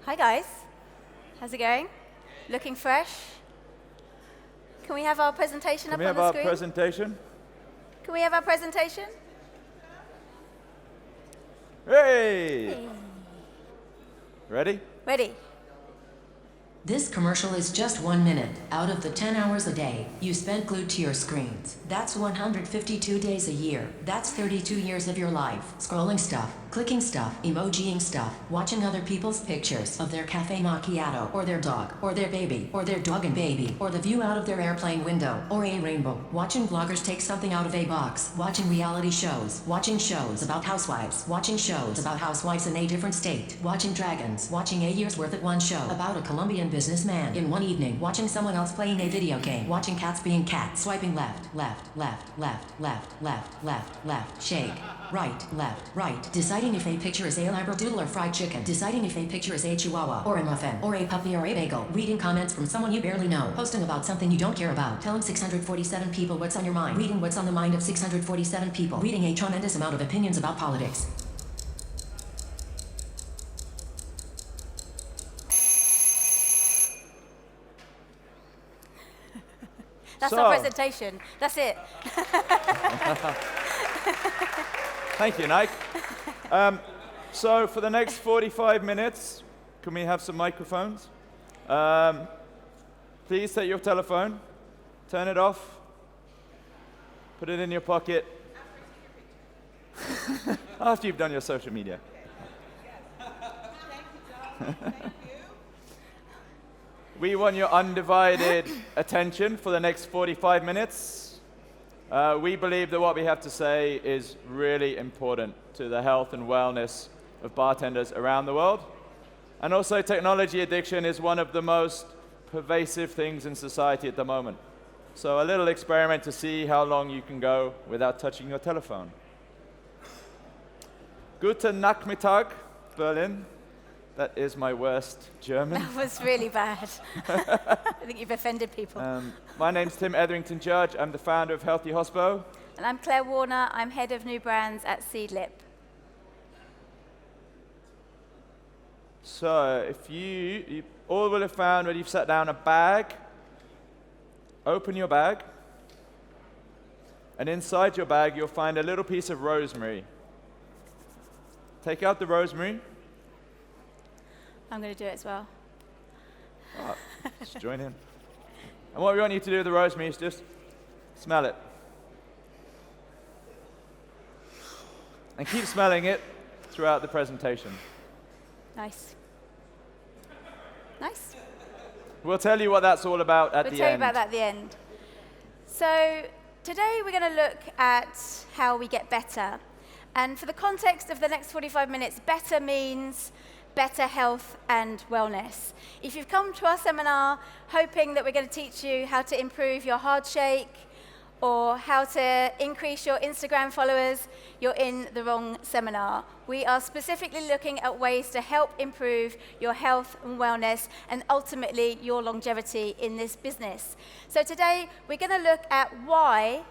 Hi guys, how's it going? Looking fresh? Can we have our presentation up on the screen? Can we have our presentation? Can we have our presentation? Hey! Ready? Ready. This commercial is just 1 minute out of the 10 hours a day you spend glued to your screens. That's 152 days a year. That's 32 years of your life. Scrolling stuff, clicking stuff, emojiing stuff, watching other people's pictures of their cafe macchiato, or their dog, or their baby, or their dog and baby, or the view out of their airplane window, or a rainbow. Watching vloggers take something out of a box. Watching reality shows. Watching shows about housewives. Watching shows about housewives in a different state. Watching dragons. Watching a year's worth of one show about a Colombian businessman in one evening. Watching someone else playing a video game. Watching cats being cats. Swiping left, left, left, left, left, left, left, left. Shake. Right, left, right. Deciding if a picture is a labradoodle or fried chicken. Deciding if a picture is a chihuahua or a muffin or a puppy or a bagel. Reading comments from someone you barely know. Posting about something you don't care about. Telling 647 people what's on your mind. Reading what's on the mind of 647 people. Reading a tremendous amount of opinions about politics. That's our presentation. That's it. Thank you, Nike. So for the next 45 minutes, can we have some microphones? Please take your telephone, turn it off, put it in your pocket. After you've done your social media. We want your undivided attention for the next 45 minutes. We believe that what we have to say is really important to the health and wellness of bartenders around the world. And also, technology addiction is one of the most pervasive things in society at the moment. So a little experiment to see how long you can go without touching your telephone. Guten Nachmittag, Berlin. That is my worst German. That was really bad. I think you've offended people. My name's Tim Etherington Judge. I'm the founder of Healthy Hospo. And I'm Claire Warner. I'm head of new brands at Seedlip. So if you all will have found when you've set down a bag, open your bag, and inside your bag you'll find a little piece of rosemary. Take out the rosemary. I'm going to do it as well. Oh, just join in. And what we want you to do with the rosemary is just smell it. And keep smelling it throughout the presentation. Nice. Nice. We'll tell you what that's all about at the end. We'll tell you about that at the end. So today we're going to look at how we get better. And for the context of the next 45 minutes, better means better health and wellness. If you've come to our seminar hoping that we're going to teach you how to improve your hard shake or how to increase your Instagram followers, you're in the wrong seminar. We are specifically looking at ways to help improve your health and wellness and ultimately your longevity in this business. So today we're going to look at why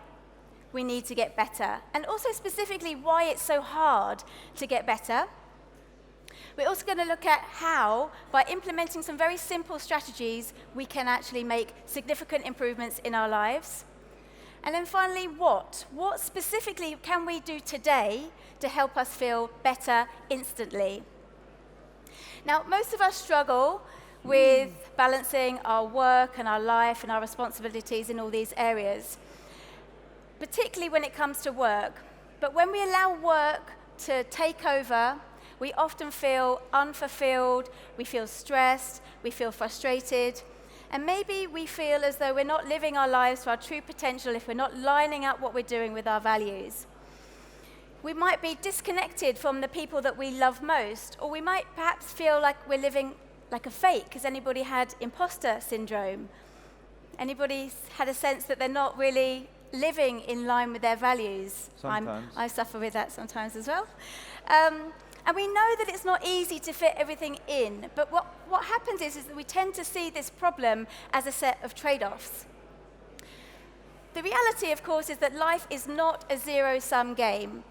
we need to get better and also specifically why it's so hard to get better. We're also going to look at how, by implementing some very simple strategies, we can actually make significant improvements in our lives. And then finally, what? What specifically can we do today to help us feel better instantly? Now, most of us struggle with balancing our work and our life and our responsibilities in all these areas, particularly when it comes to work. But when we allow work to take over, we often feel unfulfilled, we feel stressed, we feel frustrated, and maybe we feel as though we're not living our lives to our true potential if we're not lining up what we're doing with our values. We might be disconnected from the people that we love most, or we might perhaps feel like we're living like a fake. Has anybody had imposter syndrome? Anybody had a sense that they're not really living in line with their values? Sometimes. I suffer with that sometimes as well. And we know that it's not easy to fit everything in, but what happens is that we tend to see this problem as a set of trade-offs. The reality, of course, is that life is not a zero-sum game.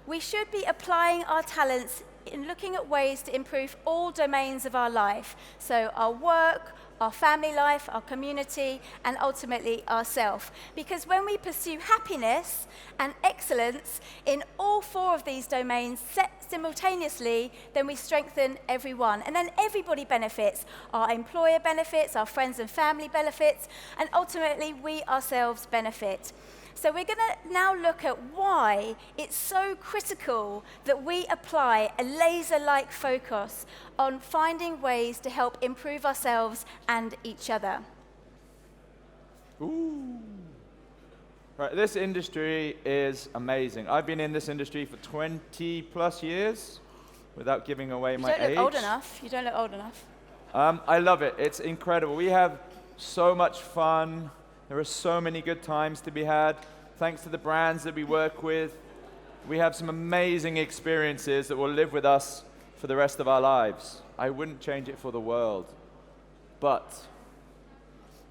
We should be applying our talents in looking at ways to improve all domains of our life. So our work, our family life, our community, and ultimately ourself. Because when we pursue happiness and excellence in all four of these domains simultaneously, then we strengthen everyone. And then everybody benefits. Our employer benefits, our friends and family benefits, and ultimately we ourselves benefit. So we're going to now look at why it's so critical that we apply a laser-like focus on finding ways to help improve ourselves and each other. Ooh. Right, this industry is amazing. I've been in this industry for 20 plus years without giving away my age. You don't look old enough. You don't look old enough. I love it. It's incredible. We have so much fun. There are so many good times to be had. Thanks to the brands that we work with, we have some amazing experiences that will live with us for the rest of our lives. I wouldn't change it for the world. But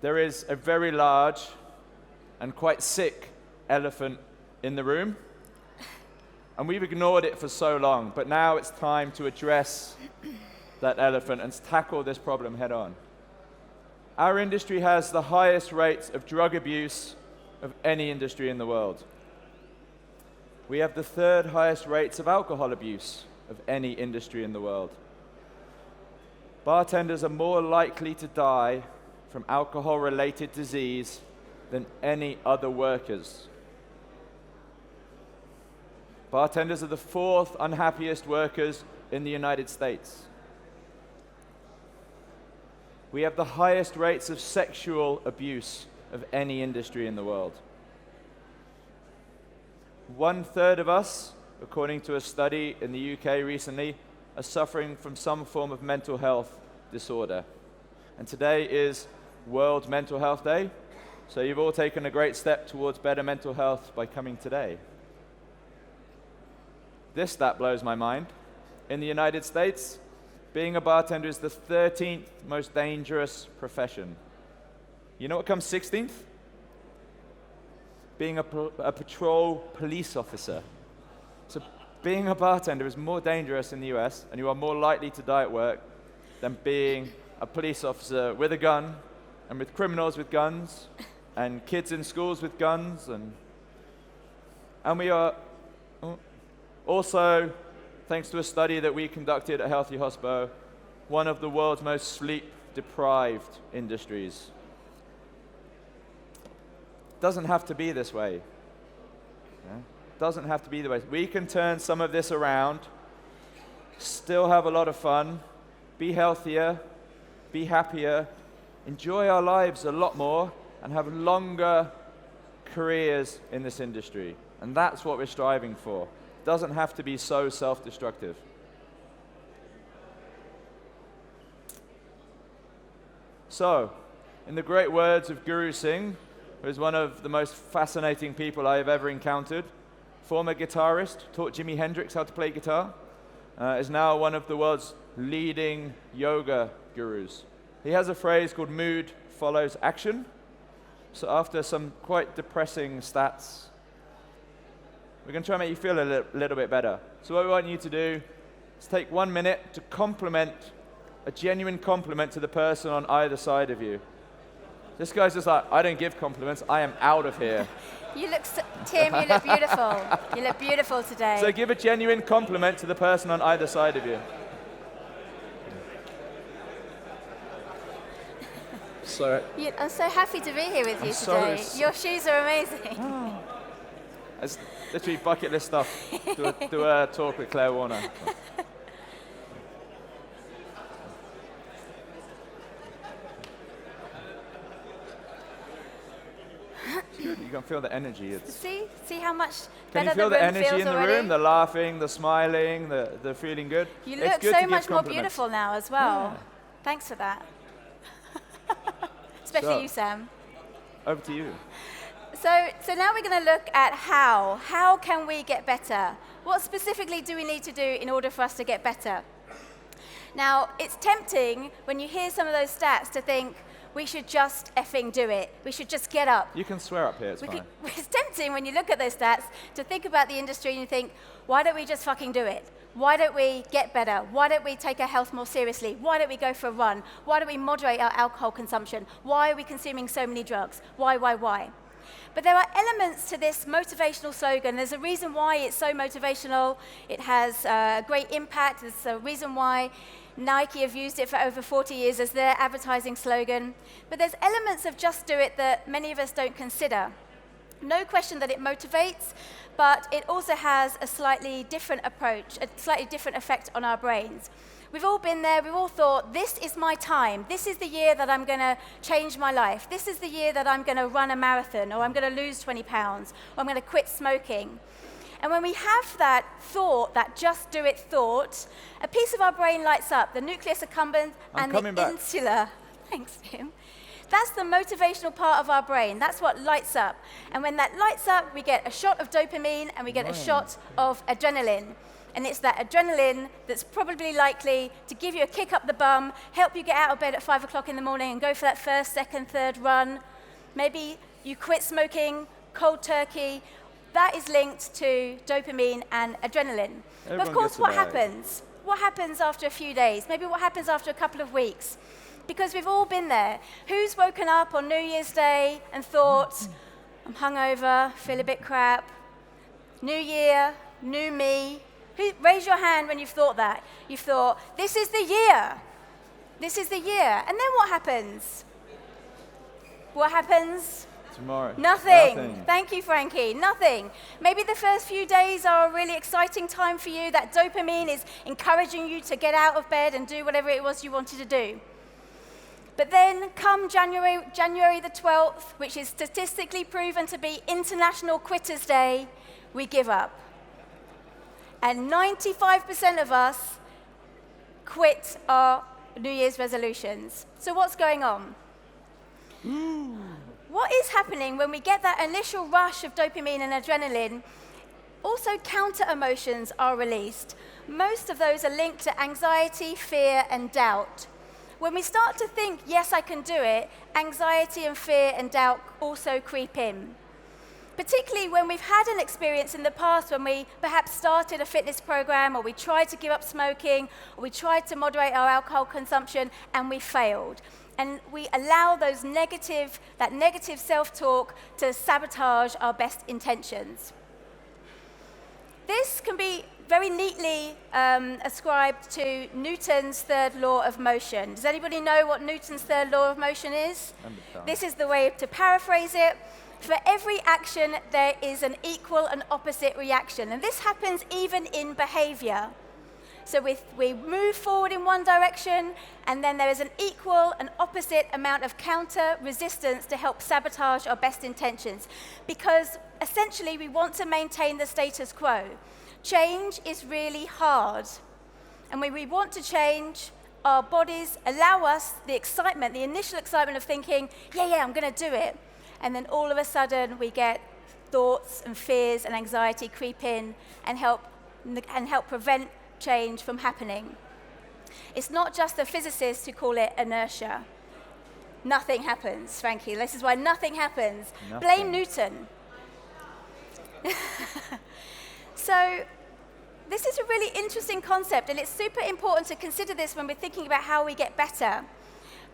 there is a very large and quite sick elephant in the room. And we've ignored it for so long, but now it's time to address that elephant and tackle this problem head on. Our industry has the highest rates of drug abuse of any industry in the world. We have the third highest rates of alcohol abuse of any industry in the world. Bartenders are more likely to die from alcohol-related disease than any other workers. Bartenders are the fourth unhappiest workers in the United States. We have the highest rates of sexual abuse of any industry in the world. 1/3 of us, according to a study in the UK recently, are suffering from some form of mental health disorder. And today is World Mental Health Day, so you've all taken a great step towards better mental health by coming today. This stat blows my mind. In the United States, being a bartender is the 13th most dangerous profession. You know what comes 16th? Being a patrol police officer. So being a bartender is more dangerous in the US, and you are more likely to die at work than being a police officer with a gun, and with criminals with guns, and kids in schools with guns, and we are also, thanks to a study that we conducted at Healthy Hospo, one of the world's most sleep-deprived industries. Doesn't have to be this way. Yeah? Doesn't have to be the way. We can turn some of this around, still have a lot of fun, be healthier, be happier, enjoy our lives a lot more, and have longer careers in this industry. And that's what we're striving for. Doesn't have to be so self-destructive. So, in the great words of Guru Singh, who is one of the most fascinating people I have ever encountered, former guitarist, taught Jimi Hendrix how to play guitar, is now one of the world's leading yoga gurus. He has a phrase called mood follows action. So after some quite depressing stats, we're going to try and make you feel a little bit better. So what we want you to do is take 1 minute to compliment, a genuine compliment to the person on either side of you. This guy's just like, I don't give compliments, I am out of here. Tim, you look beautiful. You look beautiful today. So give a genuine compliment to the person on either side of you. I'm so happy to be here with you today. Your shoes are amazing. It's literally bucket list stuff. Do a talk with Claire Warner. It's good. You can feel the energy. See how much Can better you feel the the room energy feels in the already? room? The laughing, the smiling, the feeling good. You It's look good so to give much more compliments. beautiful now as well. Yeah. Thanks for that. Especially So, you, Sam. Over to you. So now we're going to look at how. How can we get better? What specifically do we need to do in order for us to get better? Now, it's tempting when you hear some of those stats to think we should just effing do it. We should just get up. You can swear up here, it's fine. It's tempting when you look at those stats to think about the industry and you think, why don't we just fucking do it? Why don't we get better? Why don't we take our health more seriously? Why don't we go for a run? Why don't we moderate our alcohol consumption? Why are we consuming so many drugs? Why? But there are elements to this motivational slogan. There's a reason why it's so motivational. It has great impact. There's a reason why Nike have used it for over 40 years as their advertising slogan. But there's elements of Just Do It that many of us don't consider. No question that it motivates, but it also has a slightly different approach, a slightly different effect on our brains. We've all been there, we've all thought, this is my time. This is the year that I'm going to change my life. This is the year that I'm going to run a marathon, or I'm going to lose 20 pounds, or I'm going to quit smoking. And when we have that thought, that just do it thought, a piece of our brain lights up, the nucleus accumbens and the insula. Thanks, Tim. That's the motivational part of our brain. That's what lights up. And when that lights up, we get a shot of dopamine and we get a shot of adrenaline. And it's that adrenaline that's probably likely to give you a kick up the bum, help you get out of bed at 5 o'clock in the morning and go for that first, second, third run. Maybe you quit smoking, cold turkey. That is linked to dopamine and adrenaline. But of course, what happens? What happens after a few days? Maybe what happens after a couple of weeks? Because we've all been there. Who's woken up on New Year's Day and thought, I'm hungover, feel a bit crap. New year, new me. Raise your hand when you've thought that. You've thought, this is the year. This is the year. And then what happens? What happens? Tomorrow. Nothing. Thank you, Frankie. Nothing. Maybe the first few days are a really exciting time for you. That dopamine is encouraging you to get out of bed and do whatever it was you wanted to do. But then come January the 12th, which is statistically proven to be International Quitters Day, we give up. And 95% of us quit our New Year's resolutions. So what's going on? What is happening when we get that initial rush of dopamine and adrenaline? Also, counter emotions are released. Most of those are linked to anxiety, fear, and doubt. When we start to think, yes, I can do it, anxiety and fear and doubt also creep in. Particularly when we've had an experience in the past when we perhaps started a fitness program, or we tried to give up smoking, or we tried to moderate our alcohol consumption, and we failed. And we allow that negative self-talk to sabotage our best intentions. This can be very neatly ascribed to Newton's third law of motion. Does anybody know what Newton's third law of motion is? This is the way to paraphrase it. For every action, there is an equal and opposite reaction. And this happens even in behavior. So we move forward in one direction, and then there is an equal and opposite amount of counter resistance to help sabotage our best intentions. Because essentially, we want to maintain the status quo. Change is really hard. And when we want to change, our bodies allow us the excitement, the initial excitement of thinking, yeah, I'm going to do it. And then all of a sudden, we get thoughts and fears and anxiety creep in and help prevent change from happening. It's not just the physicists who call it inertia. Nothing happens, Frankie. This is why nothing happens. Blame Newton. So this is a really interesting concept, and it's super important to consider this when we're thinking about how we get better.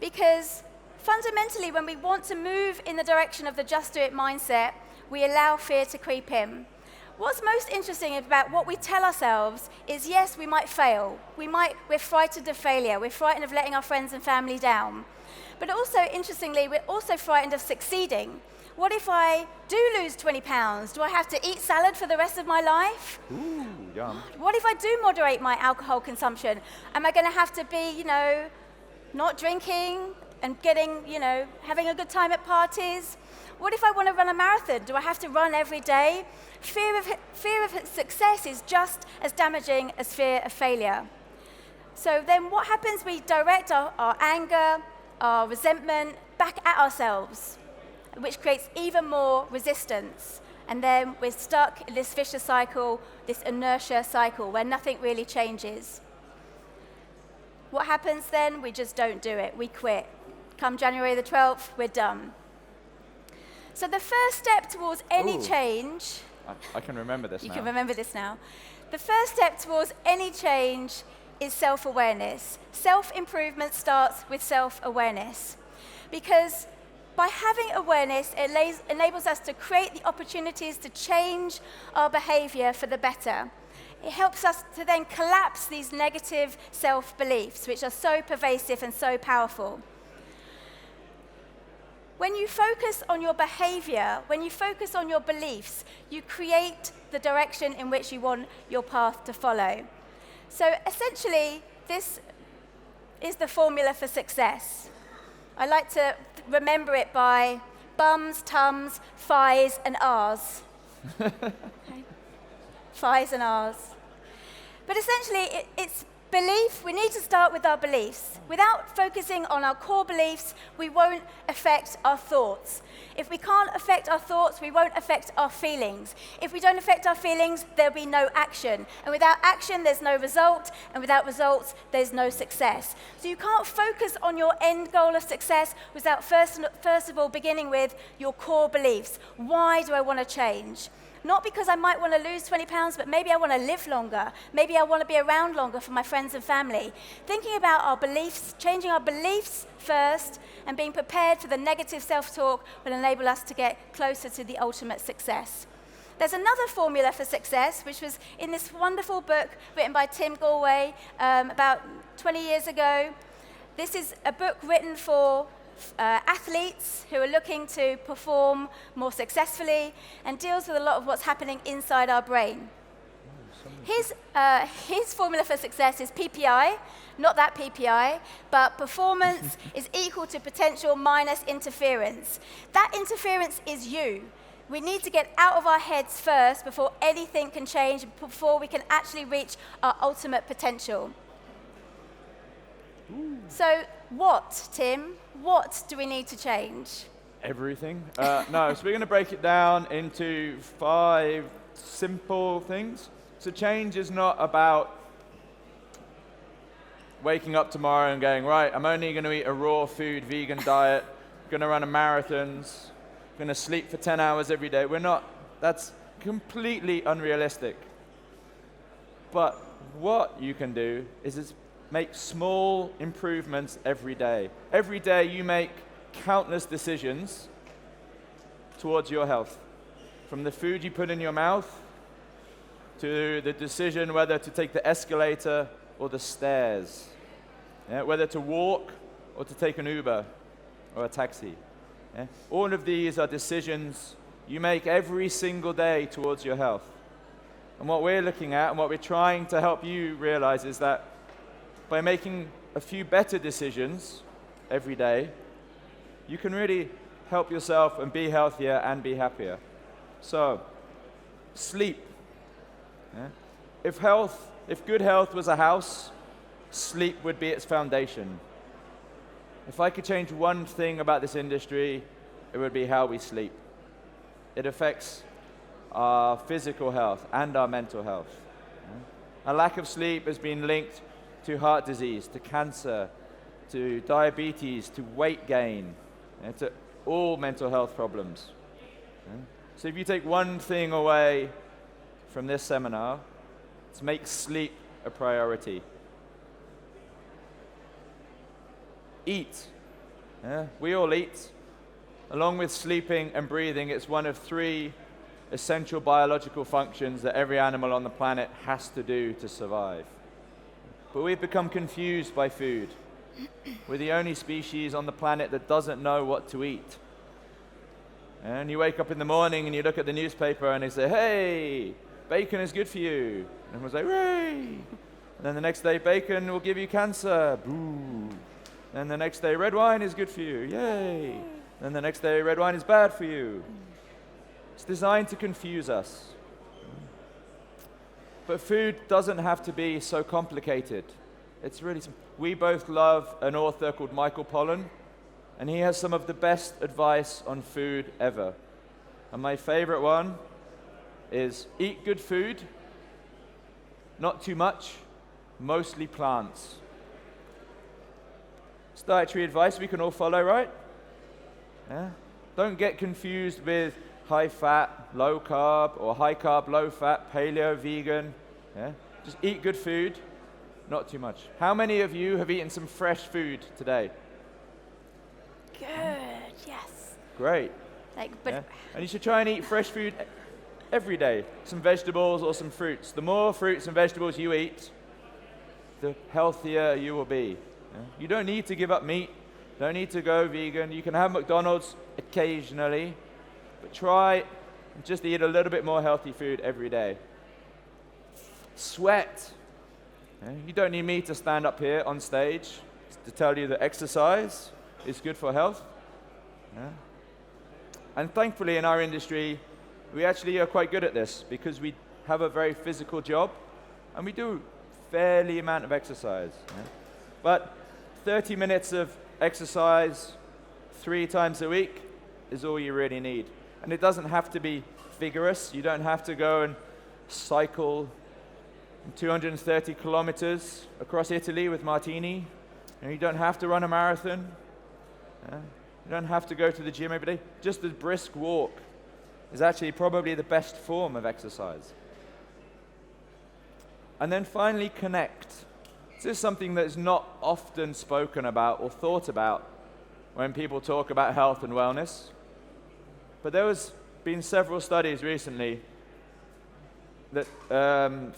Because fundamentally, when we want to move in the direction of the just do it mindset, we allow fear to creep in. What's most interesting about what we tell ourselves is, yes, we might fail. We're frightened of failure. We're frightened of letting our friends and family down. But also, interestingly, we're also frightened of succeeding. What if I do lose 20 pounds? Do I have to eat salad for the rest of my life? Ooh, yum. What if I do moderate my alcohol consumption? Am I going to have to be, not drinking and having a good time at parties? What if I want to run a marathon? Do I have to run every day? Fear of success is just as damaging as fear of failure. So then what happens? We direct our anger, our resentment back at ourselves, which creates even more resistance. And then we're stuck in this vicious cycle, this inertia cycle, where nothing really changes. What happens then? We just don't do it. We quit. Come January the 12th, we're done. So the first step towards any change... I can remember this now. You can remember this now. The first step towards any change is self-awareness. Self-improvement starts with self-awareness. Because by having awareness, it enables us to create the opportunities to change our behavior for the better. It helps us to then collapse these negative self-beliefs, which are so pervasive and so powerful. When you focus on your behavior, when you focus on your beliefs, you create the direction in which you want your path to follow. So essentially, this is the formula for success. I like to remember it by bums, tums, phis, and Rs. Okay. Phis and Rs. But essentially, it's belief. We need to start with our beliefs. Without focusing on our core beliefs, we won't affect our thoughts. If we can't affect our thoughts, we won't affect our feelings. If we don't affect our feelings, there'll be no action. And without action, there's no result. And without results, there's no success. So you can't focus on your end goal of success without first of all beginning with your core beliefs. Why do I want to change? Not because I might want to lose 20 pounds, but maybe I want to live longer. Maybe I want to be around longer for my friends and family. Thinking about our beliefs, changing our beliefs first, and being prepared for the negative self-talk will enable us to get closer to the ultimate success. There's another formula for success, which was in this wonderful book written by Tim Galway about 20 years ago. This is a book written for athletes who are looking to perform more successfully and deals with a lot of what's happening inside our brain. His formula for success is PPI, not that PPI, but performance is equal to potential minus interference. That interference is you. We need to get out of our heads first before anything can change, before we can actually reach our ultimate potential. So what, Tim? What do we need to change? Everything. No, so we're going to break it down into 5 simple things. So change is not about waking up tomorrow and going, right, I'm only going to eat a raw food, vegan diet, going to run a marathons, going to sleep for 10 hours every day. We're not. That's completely unrealistic. But what you can do is make small improvements every day. Every day you make countless decisions towards your health. From the food you put in your mouth, to the decision whether to take the escalator or the stairs. Yeah, whether to walk or to take an Uber or a taxi. Yeah? All of these are decisions you make every single day towards your health. And what we're looking at and what we're trying to help you realize is that by making a few better decisions every day, you can really help yourself and be healthier and be happier. So, sleep. Yeah? If good health was a house, sleep would be its foundation. If I could change one thing about this industry, it would be how we sleep. It affects our physical health and our mental health. Yeah? A lack of sleep has been linked to heart disease, to cancer, to diabetes, to weight gain, and to all mental health problems. Yeah? So if you take one thing away from this seminar, it's make sleep a priority. Eat. Yeah? We all eat. Along with sleeping and breathing, it's one of 3 essential biological functions that every animal on the planet has to do to survive. But we've become confused by food. We're the only species on the planet that doesn't know what to eat. And you wake up in the morning and you look at the newspaper and they say, hey, bacon is good for you. And everyone's like, hooray! And then the next day, bacon will give you cancer. Boo! Then the next day, red wine is good for you. Yay! Then the next day, red wine is bad for you. It's designed to confuse us. But food doesn't have to be so complicated. It's really simple. We both love an author called Michael Pollan, and he has some of the best advice on food ever. And my favorite one is eat good food, not too much, mostly plants. It's dietary advice we can all follow, right? Yeah? Don't get confused with high fat, low carb, or high carb, low fat, paleo, vegan. Yeah? Just eat good food, not too much. How many of you have eaten some fresh food today? Good, yes. Great. But Yeah? And you should try and eat fresh food every day. Some vegetables or some fruits. The more fruits and vegetables you eat, the healthier you will be. Yeah? You don't need to give up meat. Don't need to go vegan. You can have McDonald's occasionally, but try and just eat a little bit more healthy food every day. Sweat. Yeah? You don't need me to stand up here on stage to tell you that exercise is good for health. Yeah? And thankfully in our industry, we actually are quite good at this because we have a very physical job and we do fairly amount of exercise. Yeah? But 30 minutes of exercise 3 times a week is all you really need. And it doesn't have to be vigorous. You don't have to go and cycle 230 kilometers across Italy with Martini. And you don't have to run a marathon. You don't have to go to the gym every day. Just a brisk walk is actually probably the best form of exercise. And then finally, connect. This is something that is not often spoken about or thought about when people talk about health and wellness. But there has been several studies recently that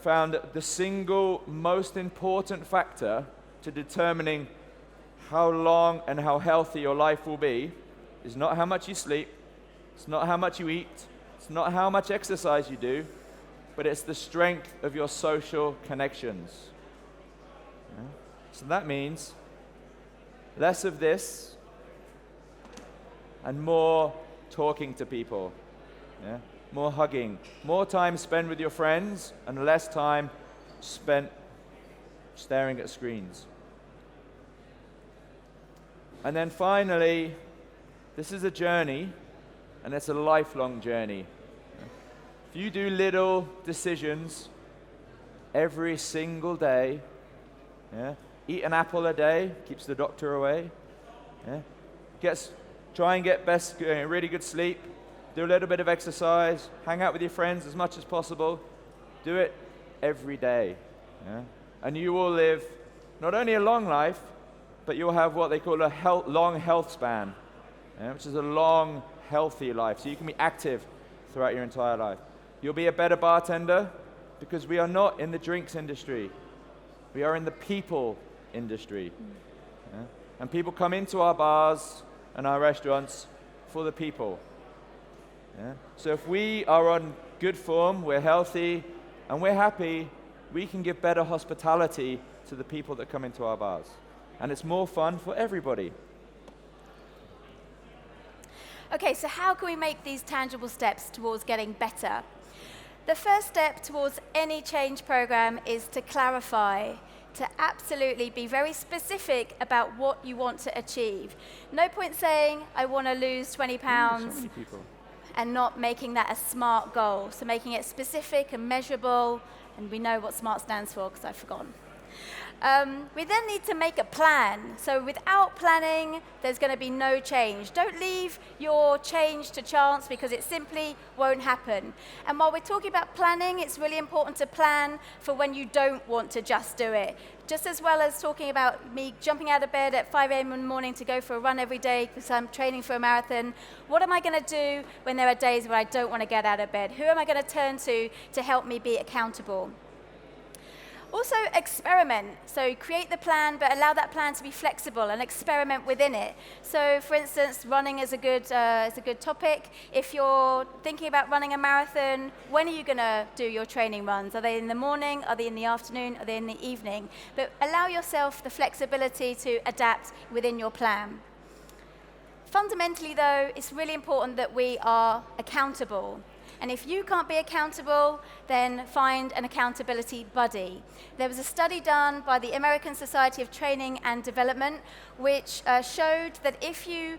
found that the single most important factor to determining how long and how healthy your life will be is not how much you sleep, it's not how much you eat, it's not how much exercise you do, but it's the strength of your social connections. Yeah? So that means less of this and more talking to people. Yeah? More hugging, more time spent with your friends and less time spent staring at screens. And then finally, this is a journey, and it's a lifelong journey. If you do little decisions every single day, yeah, eat an apple a day, keeps the doctor away, yeah, try and get really good sleep, do a little bit of exercise, hang out with your friends as much as possible, do it every day, yeah? And you will live not only a long life, but you'll have what they call a long health span, yeah, which is a long, healthy life. So you can be active throughout your entire life. You'll be a better bartender because we are not in the drinks industry. We are in the people industry. Yeah? And people come into our bars and our restaurants for the people. Yeah? So if we are on good form, we're healthy, and we're happy, we can give better hospitality to the people that come into our bars. And it's more fun for everybody. Okay, so how can we make these tangible steps towards getting better? The first step towards any change program is to clarify, to absolutely be very specific about what you want to achieve. No point saying, I want to lose 20 pounds, So many people. and not making that a SMART goal. So making it specific and measurable, and we know what SMART stands for because I've forgotten. We then need to make a plan. So without planning, there's going to be no change. Don't leave your change to chance because it simply won't happen. And while we're talking about planning, it's really important to plan for when you don't want to just do it. Just as well as talking about me jumping out of bed at 5 a.m. in the morning to go for a run every day because I'm training for a marathon, what am I going to do when there are days when I don't want to get out of bed? Who am I going to turn to help me be accountable? Also, experiment. So create the plan, but allow that plan to be flexible and experiment within it. So, for instance, running is a good topic. If you're thinking about running a marathon, when are you going to do your training runs? Are they in the morning? Are they in the afternoon? Are they in the evening? But allow yourself the flexibility to adapt within your plan. Fundamentally, though, it's really important that we are accountable. And if you can't be accountable, then find an accountability buddy. There was a study done by the American Society of Training and Development, which showed that if you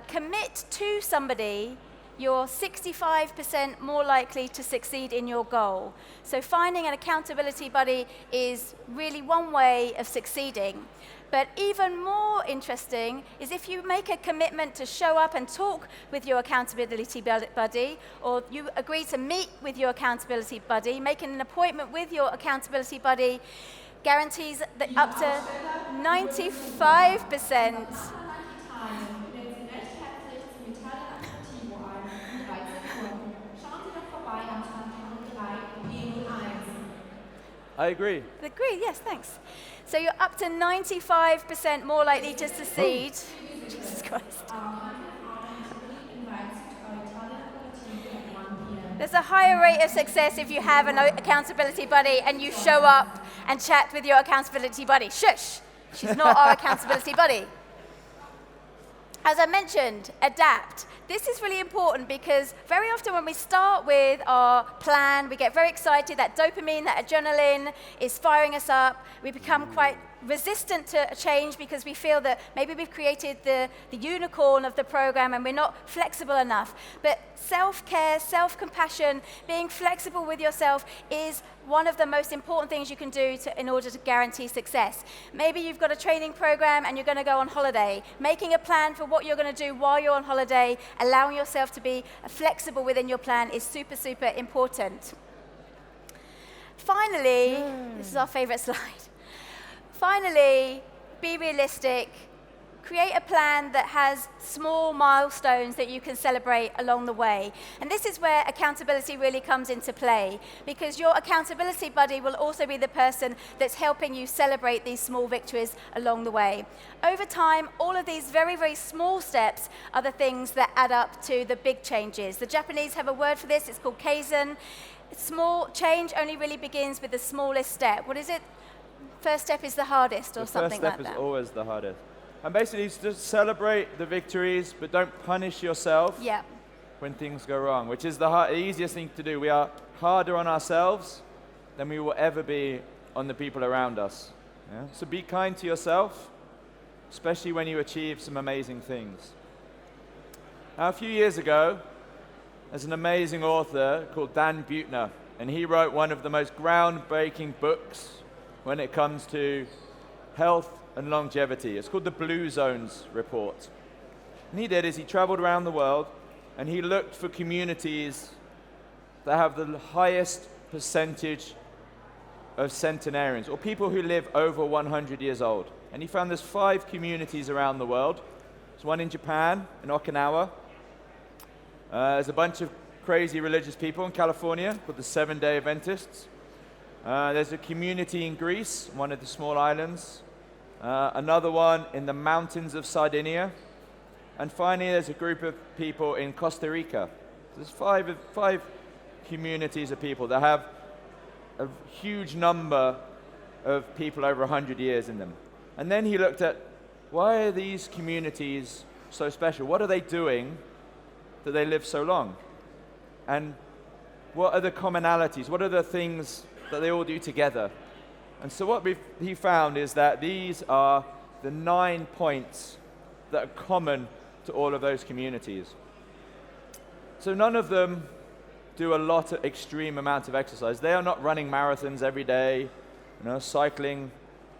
commit to somebody, you're 65% more likely to succeed in your goal. So finding an accountability buddy is really one way of succeeding. But even more interesting is if you make a commitment to show up and talk with your accountability buddy, or you agree to meet with your accountability buddy, making an appointment with your accountability buddy guarantees that up to 95%. I agree. Agree, yes, thanks. So you're up to 95% more likely to succeed. Jesus Christ. There's a higher rate of success if you have an accountability buddy and you show up and chat with your accountability buddy. Shush! She's not our accountability buddy. As I mentioned, adapt. This is really important because very often when we start with our plan, we get very excited, that dopamine, that adrenaline is firing us up. We become quite resistant to change because we feel that maybe we've created the unicorn of the program and we're not flexible enough. But self-care, self-compassion, being flexible with yourself is one of the most important things you can do in order to guarantee success. Maybe you've got a training program and you're going to go on holiday. Making a plan for what you're going to do while you're on holiday, allowing yourself to be flexible within your plan is super, super important. Finally, this is our favorite slide. Finally, be realistic. Create a plan that has small milestones that you can celebrate along the way. And this is where accountability really comes into play, because your accountability buddy will also be the person that's helping you celebrate these small victories along the way. Over time, all of these very, very small steps are the things that add up to the big changes. The Japanese have a word for this, it's called kaizen. Small change only really begins with the smallest step. What is it? First step is the hardest, or something like that. The first step is always the hardest. And basically, it's just celebrate the victories, but don't punish yourself when things go wrong, which is the easiest thing to do. We are harder on ourselves than we will ever be on the people around us. Yeah? So be kind to yourself, especially when you achieve some amazing things. Now, a few years ago, there's an amazing author called Dan Buettner, and he wrote one of the most groundbreaking books when it comes to health and longevity. It's called the Blue Zones Report. And he traveled around the world and he looked for communities that have the highest percentage of centenarians, or people who live over 100 years old. And he found there's 5 communities around the world. There's one in Japan, in Okinawa. There's a bunch of crazy religious people in California called the Seventh-day Adventists. There's a community in Greece, one of the small islands. Another one in the mountains of Sardinia. And finally, there's a group of people in Costa Rica. There's five communities of people that have a huge number of people over 100 years in them. And then he looked at, why are these communities so special? What are they doing that they live so long? And what are the commonalities? What are the things that they all do together? And so what he found is that these are the 9 points that are common to all of those communities. So none of them do a lot of extreme amounts of exercise. They are not running marathons every day, cycling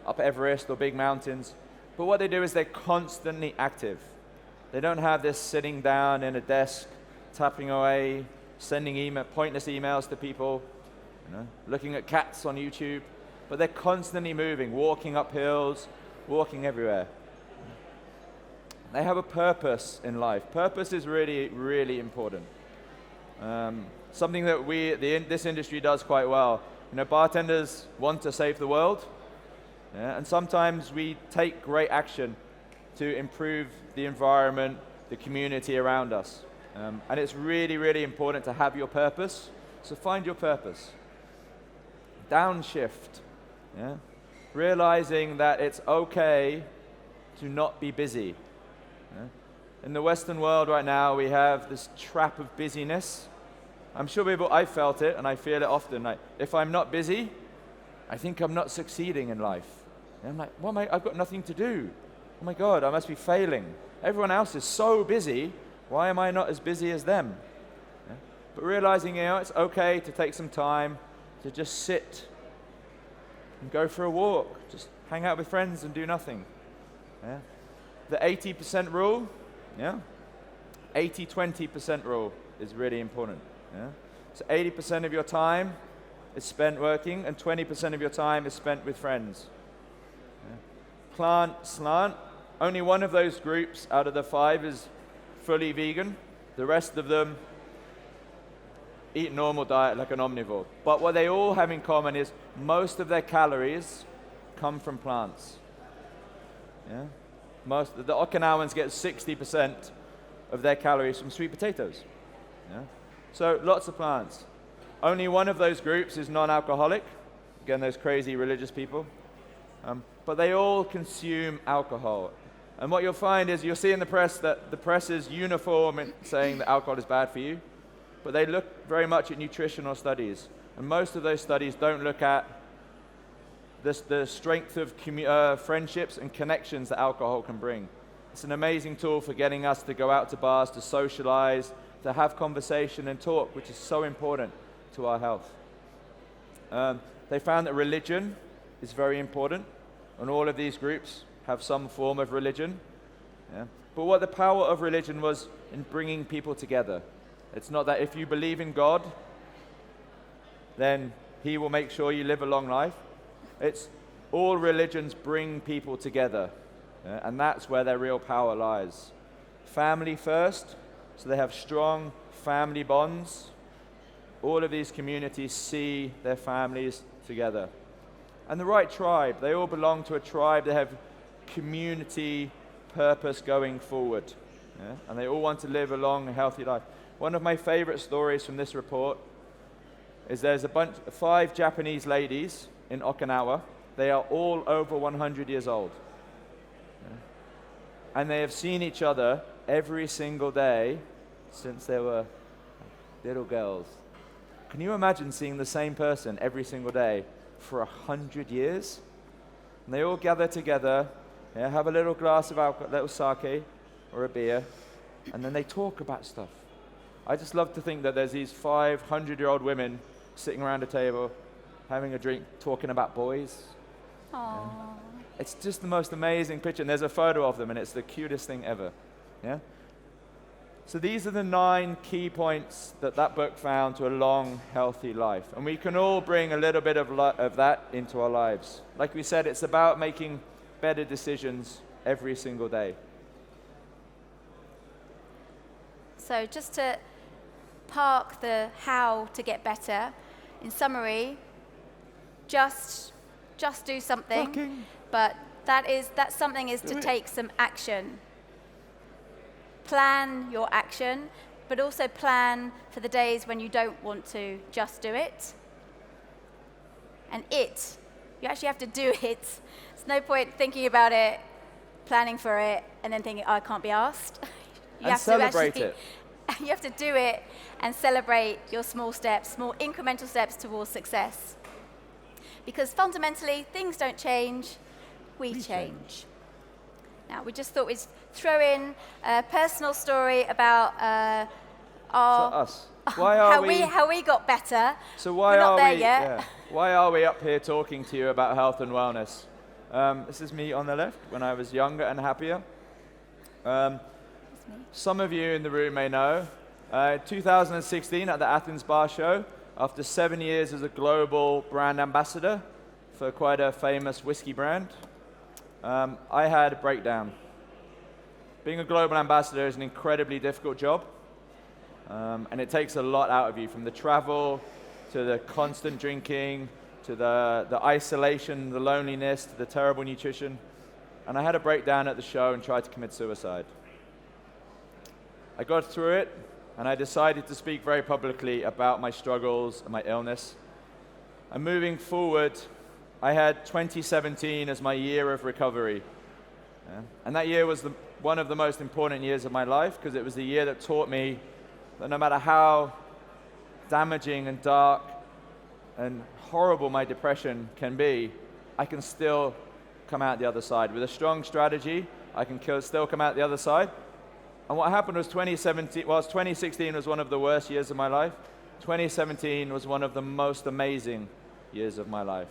up Everest or big mountains. But what they do is they're constantly active. They don't have this sitting down in a desk, tapping away, sending pointless emails to people, looking at cats on YouTube. But they're constantly moving, walking up hills, walking everywhere. They have a purpose in life. Purpose is really, really important. Something that this industry does quite well. Bartenders want to save the world, and sometimes we take great action to improve the environment, the community around us. And it's really, really important to have your purpose. So find your purpose. Downshift. Realizing that it's okay to not be busy. In the Western world right now, we have this trap of busyness. I'm sure I felt it, and I feel it often. If I'm not busy, I think I'm not succeeding in life. And I'm like, I've got nothing to do. Oh my God, I must be failing. Everyone else is so busy. Why am I not as busy as them? But realizing, it's okay to take some time to just sit and go for a walk, just hang out with friends and do nothing. Yeah. The 80% rule, yeah? 80-20% rule is really important. Yeah? So 80% of your time is spent working, and 20% of your time is spent with friends. Yeah? Plant, slant, only one of those groups out of the 5 is fully vegan. The rest of them eat a normal diet like an omnivore. But what they all have in common is most of their calories come from plants. Yeah? The Okinawans get 60% of their calories from sweet potatoes. Yeah? So lots of plants. Only one of those groups is non-alcoholic. Again, those crazy religious people. But they all consume alcohol. And what you'll find is you'll see in the press that the press is uniform in saying that alcohol is bad for you. But they look very much at nutritional studies. And most of those studies don't look at the strength of friendships and connections that alcohol can bring. It's an amazing tool for getting us to go out to bars, to socialize, to have conversation and talk, which is so important to our health. They found that religion is very important, and all of these groups have some form of religion. Yeah? But what the power of religion was in bringing people together. It's not that if you believe in God, then He will make sure you live a long life. It's all religions bring people together, yeah? And that's where their real power lies. Family first, so they have strong family bonds. All of these communities see their families together. And the right tribe, they all belong to a tribe. They have community purpose going forward. Yeah? And they all want to live a long, healthy life. One of my favorite stories from this report is there's 5 Japanese ladies in Okinawa. They are all over 100 years old. Yeah? And they have seen each other every single day since they were little girls. Can you imagine seeing the same person every single day for 100 years? And they all gather together, yeah, have a little glass of alcohol, little sake or a beer, and then they talk about stuff. I just love to think that there's these 500-year-old women sitting around a table, having a drink, talking about boys. Aww. Yeah. It's just the most amazing picture, and there's a photo of them, and it's the cutest thing ever. Yeah? So these are the 9 key points that book found to a long, healthy life. And we can all bring a little bit of that into our lives. Like we said, it's about making better decisions every single day. So just to park the how to get better, in summary, just do something, but that something is to take some action. Plan your action, but also plan for the days when you don't want to just do it. And you actually have to do it. There's no point thinking about it, planning for it, and then thinking, oh, I can't be asked. You have celebrate to it. You have to do it and celebrate your small steps, small incremental steps towards success. Because fundamentally, things don't change, we change. Now, we just thought we'd throw in a personal story about us. Why are how we got better. So why We're not are there we? yet. Yeah, why are we up here talking to you about health and wellness? This is me on the left when I was younger and happier. Some of you in the room may know. 2016 at the Athens Bar Show, after 7 years as a global brand ambassador for quite a famous whiskey brand, I had a breakdown. Being a global ambassador is an incredibly difficult job, and it takes a lot out of you, from the travel to the constant drinking to the isolation, the loneliness, to the terrible nutrition. And I had a breakdown at the show and tried to commit suicide. I got through it, and I decided to speak very publicly about my struggles and my illness. And moving forward, I had 2017 as my year of recovery. Yeah? And that year was one of the most important years of my life, because it was the year that taught me that no matter how damaging and dark and horrible my depression can be, I can still come out the other side. With a strong strategy, I can still come out the other side. And what happened was 2016 was one of the worst years of my life. 2017 was one of the most amazing years of my life.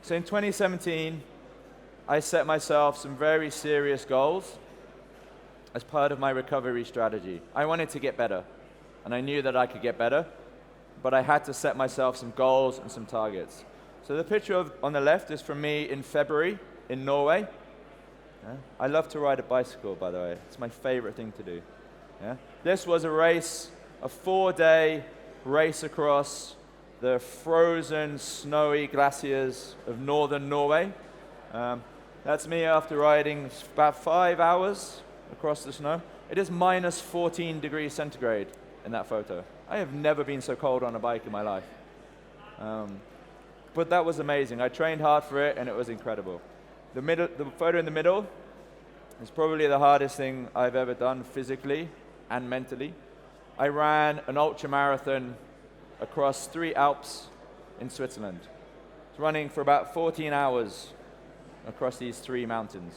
So in 2017, I set myself some very serious goals as part of my recovery strategy. I wanted to get better, and I knew that I could get better, but I had to set myself some goals and some targets. So the picture on the left is from me in February in Norway. Yeah. I love to ride a bicycle, by the way. It's my favorite thing to do. Yeah. This was a race, a 4-day race across the frozen, snowy glaciers of northern Norway. That's me after riding about 5 hours across the snow. It is minus 14 degrees centigrade in that photo. I have never been so cold on a bike in my life. But that was amazing. I trained hard for it, and it was incredible. The photo in the middle is probably the hardest thing I've ever done physically and mentally. I ran an ultra marathon across 3 Alps in Switzerland. It's running for about 14 hours across these 3 mountains.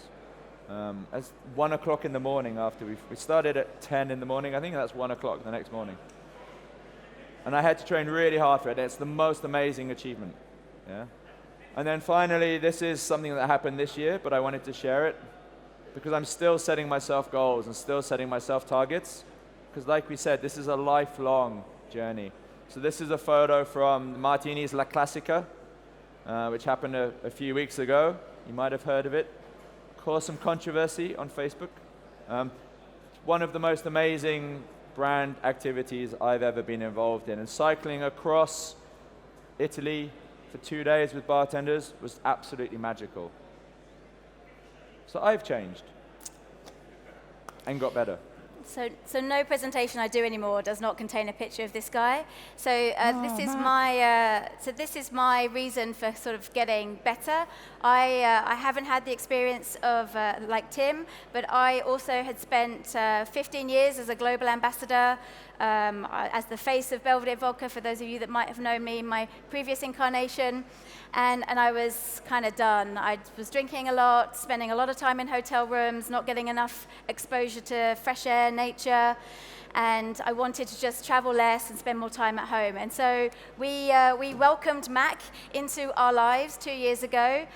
It's 1 o'clock in the morning after we started at 10 in the morning. I think that's 1 o'clock the next morning. And I had to train really hard for it. It's the most amazing achievement. Yeah. And then finally, this is something that happened this year, but I wanted to share it because I'm still setting myself goals and still setting myself targets. Because like we said, this is a lifelong journey. So this is a photo from Martini's La Classica, which happened a few weeks ago. You might have heard of it. Caused some controversy on Facebook. One of the most amazing brand activities I've ever been involved in. And cycling across Italy for 2 days with bartenders was absolutely magical. So I've changed and got better. So no presentation I do anymore does not contain a picture of this guy. So this is my reason for sort of getting better. I haven't had the experience of like Tim, but I also had spent 15 years as a global ambassador, as the face of Belvedere Vodka, for those of you that might have known me in my previous incarnation. And I was kind of done. I was drinking a lot, spending a lot of time in hotel rooms, not getting enough exposure to fresh air, nature, and I wanted to just travel less and spend more time at home. And so we welcomed Mac into our lives 2 years ago.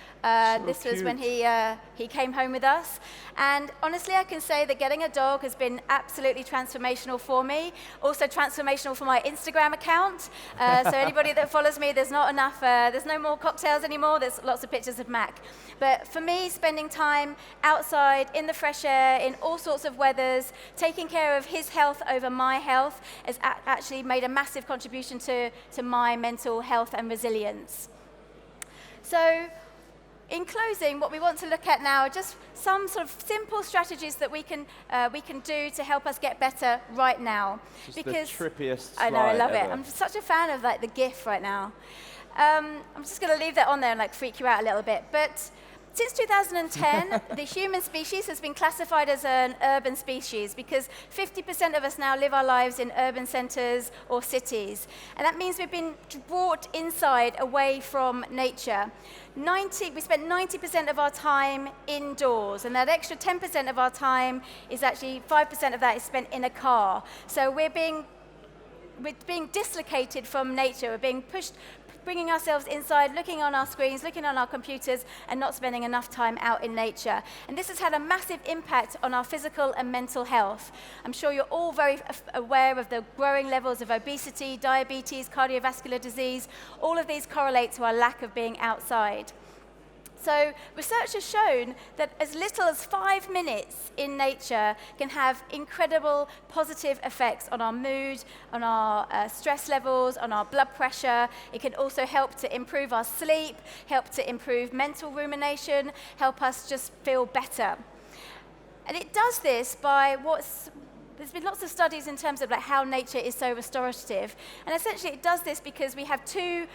This was when he came home with us. And honestly, I can say that getting a dog has been absolutely transformational for me. Also transformational for my Instagram account. So anybody that follows me, there's not enough, there's no more cocktails anymore. There's lots of pictures of Mac. But for me, spending time outside, in the fresh air, in all sorts of weathers, taking care of his health over my health has actually made a massive contribution to my mental health and resilience. So in closing, what we want to look at now are just some sort of simple strategies that we can do to help us get better right now. Just because the trippiest slide I know, I love ever. it. I'm such a fan of like the GIF right now. I'm just going to leave that on there and like freak you out a little bit. But since 2010, the human species has been classified as an urban species because 50% of us now live our lives in urban centers or cities. And that means we've been brought inside, away from nature. We spent 90% of our time indoors, and that extra 10% of our time is actually, 5% of that is spent in a car. So we're being dislocated from nature. We're being pushed, bringing ourselves inside, looking on our screens, looking on our computers, and not spending enough time out in nature. And this has had a massive impact on our physical and mental health. I'm sure you're all very aware of the growing levels of obesity, diabetes, cardiovascular disease. All of these correlate to our lack of being outside. So research has shown that as little as 5 minutes in nature can have incredible positive effects on our mood, on our stress levels, on our blood pressure. It can also help to improve our sleep, help to improve mental rumination, help us just feel better. And it does this by there's been lots of studies in terms of like how nature is so restorative. And essentially it does this because we have two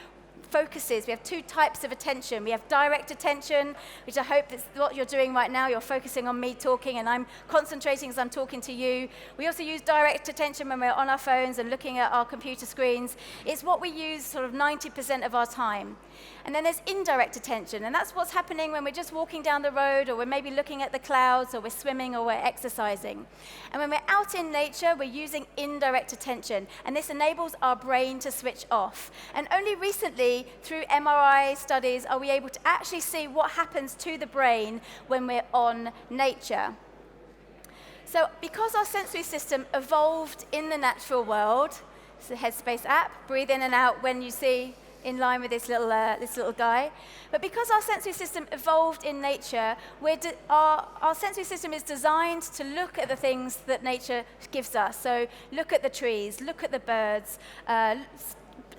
focuses. We have 2 types of attention. We have direct attention, which I hope that's what you're doing right now. You're focusing on me talking and I'm concentrating as I'm talking to you. We also use direct attention when we're on our phones and looking at our computer screens. It's what we use sort of 90% of our time. And then there's indirect attention, and that's what's happening when we're just walking down the road, or we're maybe looking at the clouds, or we're swimming, or we're exercising. And when we're out in nature, we're using indirect attention, and this enables our brain to switch off. And only recently, only through MRI studies are we able to actually see what happens to the brain when we're on nature. So because our sensory system evolved in the natural world, it's the Headspace app, breathe in and out when you see in line with this little guy. But because our sensory system evolved in nature, our sensory system is designed to look at the things that nature gives us. So look at the trees, look at the birds,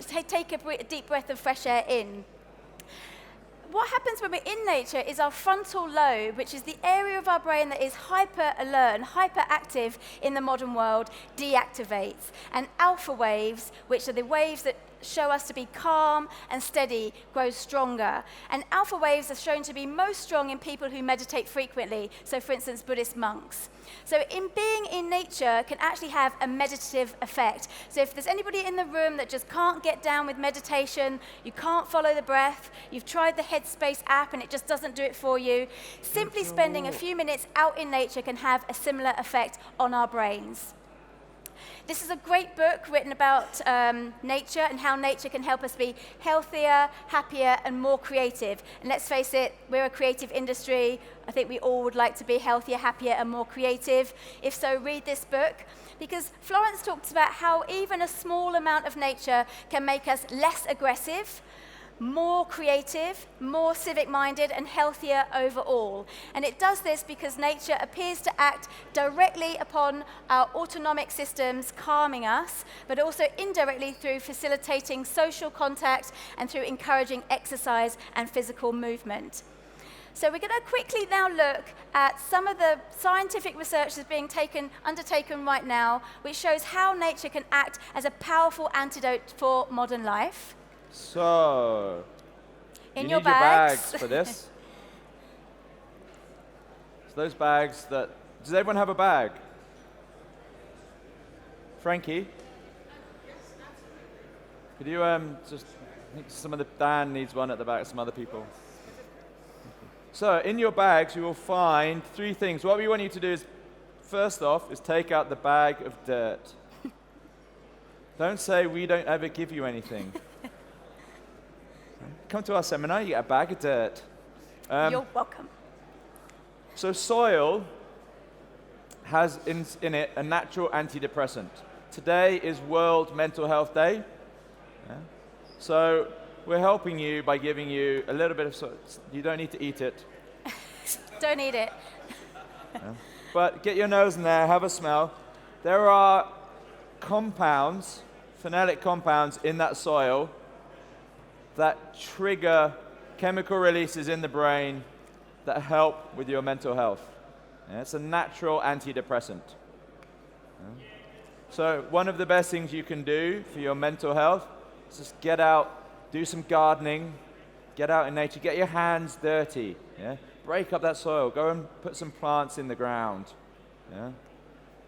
take a deep breath of fresh air in. What happens when we're in nature is our frontal lobe, which is the area of our brain that is hyper alert, hyperactive in the modern world, deactivates. And alpha waves, which are the waves that show us to be calm and steady, grow stronger. And alpha waves are shown to be most strong in people who meditate frequently. So for instance, Buddhist monks. So in being in nature can actually have a meditative effect. So if there's anybody in the room that just can't get down with meditation, you can't follow the breath, you've tried the Headspace app and it just doesn't do it for you, simply spending a few minutes out in nature can have a similar effect on our brains. This is a great book written about nature and how nature can help us be healthier, happier, and more creative. And let's face it, we're a creative industry. I think we all would like to be healthier, happier, and more creative. If so, read this book. Because Florence talks about how even a small amount of nature can make us less aggressive, more creative, more civic-minded, and healthier overall. And it does this because nature appears to act directly upon our autonomic systems, calming us, but also indirectly through facilitating social contact and through encouraging exercise and physical movement. So we're going to quickly now look at some of the scientific research that's being undertaken right now, which shows how nature can act as a powerful antidote for modern life. So, in you your need your bags bags for this. So those bags that, does everyone have a bag? Frankie? Could you just, I think Dan needs one at the back, some other people. So in your bags you will find three things. What we want you to do is, first off, is take out the bag of dirt. Don't say we don't ever give you anything. Come to our seminar, you get a bag of dirt. You're welcome. So soil has in it a natural antidepressant. Today is World Mental Health Day. Yeah? So we're helping you by giving you a little bit of soil. You don't need to eat it. Don't eat it. Yeah? But get your nose in there, have a smell. There are compounds, phenolic compounds in that soil that trigger chemical releases in the brain that help with your mental health. Yeah, it's a natural antidepressant. Yeah. So one of the best things you can do for your mental health is just get out, do some gardening, get out in nature, get your hands dirty. Yeah? Break up that soil, go and put some plants in the ground. Yeah?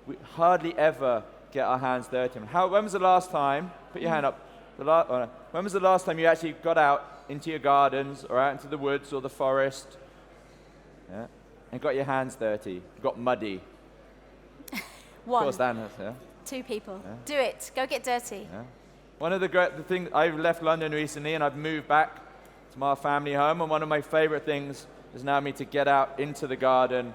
We hardly ever get our hands dirty. When was the last time, put your hand up, when was the last time you actually got out into your gardens or out into the woods or the forest, yeah, and got your hands dirty, got muddy? One. Of course, Dan has, yeah. Two people. Yeah. Do it. Go get dirty. Yeah. One of the things, I've left London recently and I've moved back to my family home, and one of my favorite things is now me to get out into the garden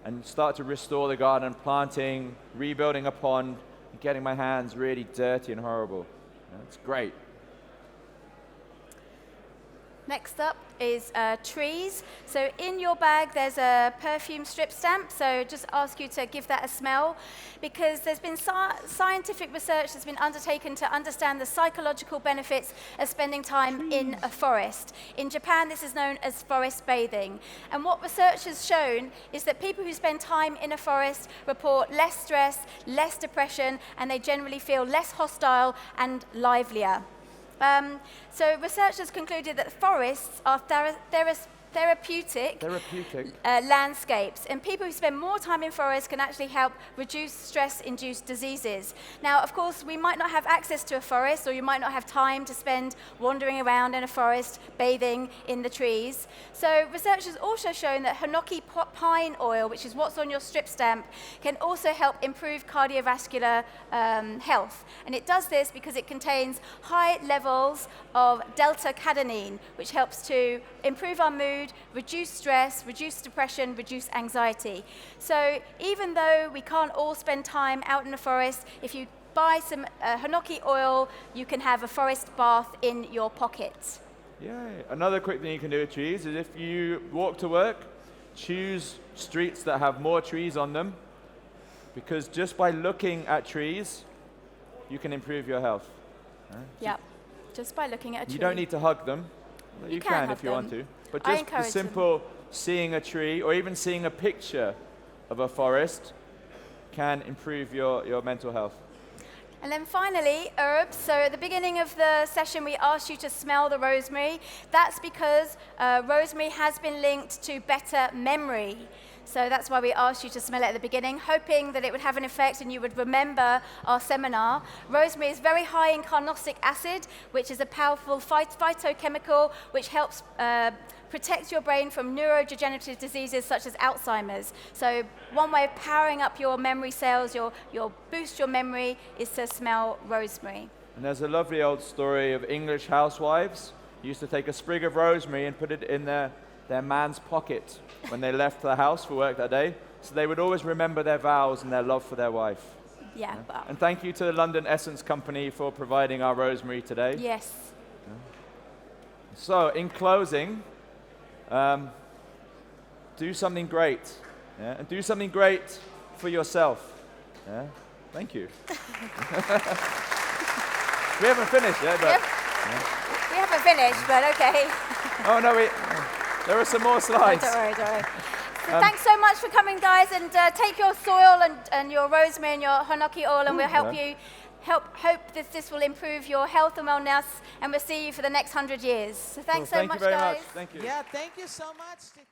and start to restore the garden, planting, rebuilding a pond, and getting my hands really dirty and horrible. Yeah, it's great. Next up is trees. So in your bag there's a perfume strip stamp, so just ask you to give that a smell, because there's been scientific research that's been undertaken to understand the psychological benefits of spending time in a forest. In Japan this is known as forest bathing, and what research has shown is that people who spend time in a forest report less stress, less depression, and they generally feel less hostile and livelier. So researchers concluded that forests are therapeutic landscapes. And people who spend more time in forests can actually help reduce stress-induced diseases. Now, of course, we might not have access to a forest, or you might not have time to spend wandering around in a forest, bathing in the trees. So research has also shown that Hinoki pine oil, which is what's on your strip stamp, can also help improve cardiovascular health. And it does this because it contains high levels of delta-cadenine, which helps to improve our mood, reduce stress, reduce depression, reduce anxiety. So even though we can't all spend time out in the forest, if you buy some Hinoki oil, you can have a forest bath in your pocket. Yeah. Another quick thing you can do with trees is if you walk to work, choose streets that have more trees on them, because just by looking at trees, you can improve your health. Yeah, just by looking at a tree. You don't need to hug them. You can if you want to. But just the simple seeing a tree or even seeing a picture of a forest can improve your mental health. And then finally, herbs. So at the beginning of the session, we asked you to smell the rosemary. That's because rosemary has been linked to better memory. So that's why we asked you to smell it at the beginning, hoping that it would have an effect and you would remember our seminar. Rosemary is very high in carnosic acid, which is a powerful phytochemical which helps protect your brain from neurodegenerative diseases such as Alzheimer's. So one way of powering up your memory cells, your boost your memory, is to smell rosemary. And there's a lovely old story of English housewives who used to take a sprig of rosemary and put it in their man's pocket when they left the house for work that day, so they would always remember their vows and their love for their wife. Yeah. And thank you to the London Essence Company for providing our rosemary today. Yes. So, in closing, do something great. Yeah? And do something great for yourself. Yeah? Thank you. We haven't finished yet, but... We haven't finished, but okay. Oh, no, there are some more slides. Don't worry. So thanks so much for coming, guys, and take your soil and your rosemary and your Hinoki oil, and we'll help you hope that this will improve your health and wellness, and we'll see you for the next 100 years. So thanks so much, guys. Thank you very much. Thank you. Yeah, thank you so much.